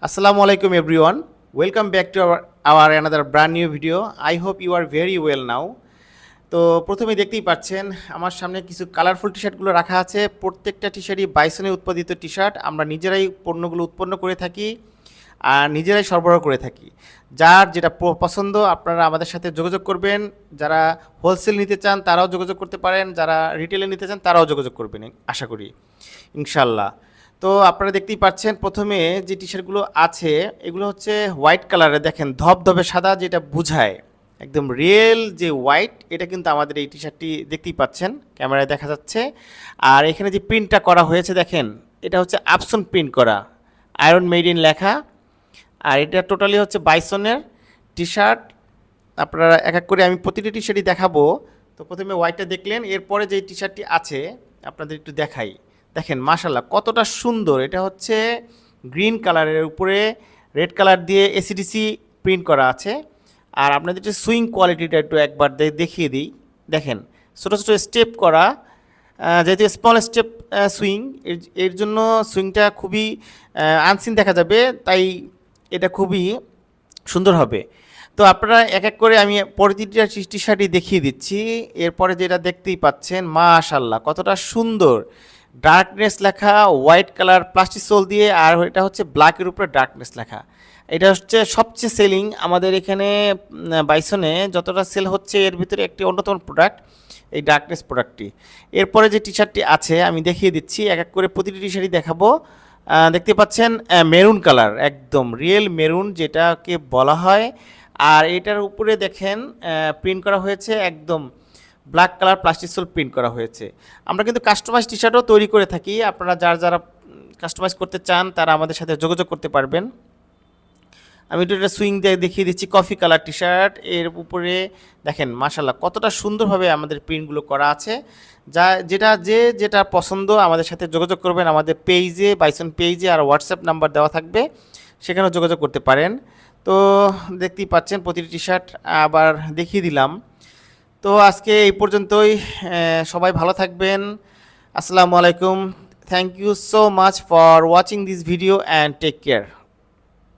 Assalamualaikum everyone. Welcome back to our another brand new video. I hope you are very well now. তো প্রথমে দেখতেই পাচ্ছেন আমার সামনে কিছু কালারফুল টি-শার্টগুলো রাখা আছে। প্রত্যেকটা টি-শার্টই বাইসনে উৎপাদিত টি-শার্ট। আমরা নিজেরাই পণ্যগুলো উৎপন্ন করে থাকি আর নিজেরাই সরবরাহ করে থাকি। যার যেটা পছন্দ আপনারা আমাদের সাথে যোগাযোগ করবেন। যারা হোলসেল নিতে চান তারাও যোগাযোগ করতে পারেন, যারা রিটেলে নিতে চান তারাও যোগাযোগ করবেন আশা করি ইনশাল্লাহ। তো আপনারা দেখতেই পাচ্ছেন প্রথমে যে টি শার্টগুলো আছে এগুলো হচ্ছে হোয়াইট কালারে, দেখেন ধবধবে সাদা যেটা বোঝায় একদম রিয়েল যে হোয়াইট, এটা কিন্তু আমাদের এই টি শার্টটি দেখতেই পাচ্ছেন ক্যামেরায় দেখা যাচ্ছে। আর এখানে যে প্রিন্টটা করা হয়েছে দেখেন, এটা হচ্ছে আপসন প্রিন্ট করা, আয়রন মেড ইন লেখা। আর এটা টোটালি হচ্ছে বাইসনের টি শার্ট। আপনারা এক এক করে আমি প্রতিটি টি শার্টই দেখাবো। তো প্রথমে হোয়াইটটা দেখলেন, এরপরে যে টি শার্টটি আছে আপনাদের একটু দেখাই। দেখেন মাশাল্লাহ কতটা সুন্দর, এটা হচ্ছে গ্রিন কালারের উপরে রেড কালার দিয়ে এসিডিসি প্রিন্ট করা আছে। আর আপনাদের যে সুইং কোয়ালিটিটা একটু একবার দেখিয়ে দিই। দেখেন ছোটো ছোটো স্টেপ করা, যেহেতু স্মল স্টেপ সুইং, এর জন্য সুইংটা খুবই আনসিন দেখা যাবে, তাই এটা খুবই সুন্দর হবে। তো আপনারা এক এক করে আমি প্রতিটা টি শার্টই দেখিয়ে দিচ্ছি। এরপরে যেটা দেখতেই পাচ্ছেন মাশাল্লাহ কতটা সুন্দর, ডার্কনেস লেখা হোয়াইট কালার প্লাস্টিক সোল দিয়ে, আর এটা হচ্ছে ব্ল্যাকের উপরে ডার্কনেস লেখা। এটা হচ্ছে সবচেয়ে সেলিং আমাদের এখানে বাইসনে, যতটা সেল হচ্ছে এর ভিতরে একটি অন্যতম প্রোডাক্ট এই ডার্কনেস প্রোডাক্টটি। এরপরে যে টি শার্টটি আছে আমি দেখিয়ে দিচ্ছি, এক এক করে প্রতিটি টি শার্টই দেখাবো। দেখতে পাচ্ছেন মেরুন কালার, একদম রিয়েল মেরুন যেটাকে বলা হয়। আর এটার উপরে দেখেন প্রিন্ট করা হয়েছে একদম black colour plastic sole print করা হয়েছে। আমরা কিন্তু কাস্টমাইজ টি শার্টও তৈরি করে থাকি। আপনারা যারা কাস্টমাইজ করতে চান তারা আমাদের সাথে যোগাযোগ করতে পারবেন। আমি একটু এটা সুইং দিয়ে দেখিয়ে দিচ্ছি, কফি কালার টি শার্ট, এর উপরে দেখেন মাশাল্লাহ কতটা সুন্দরভাবে আমাদের প্রিন্টগুলো করা আছে। যেটা পছন্দ আমাদের সাথে যোগাযোগ করবেন। আমাদের পেজে, বাইসন পেজে আর হোয়াটসঅ্যাপ নাম্বার দেওয়া থাকবে, সেখানেও যোগাযোগ করতে পারেন। তো দেখতেই পাচ্ছেন প্রতিটি টি শার্ট আবার দেখিয়ে দিলাম। তো আজকে এই পর্যন্তই, সবাই ভালো থাকবেন। আসসালামু আলাইকুম। Thank you so much for watching this video and take care.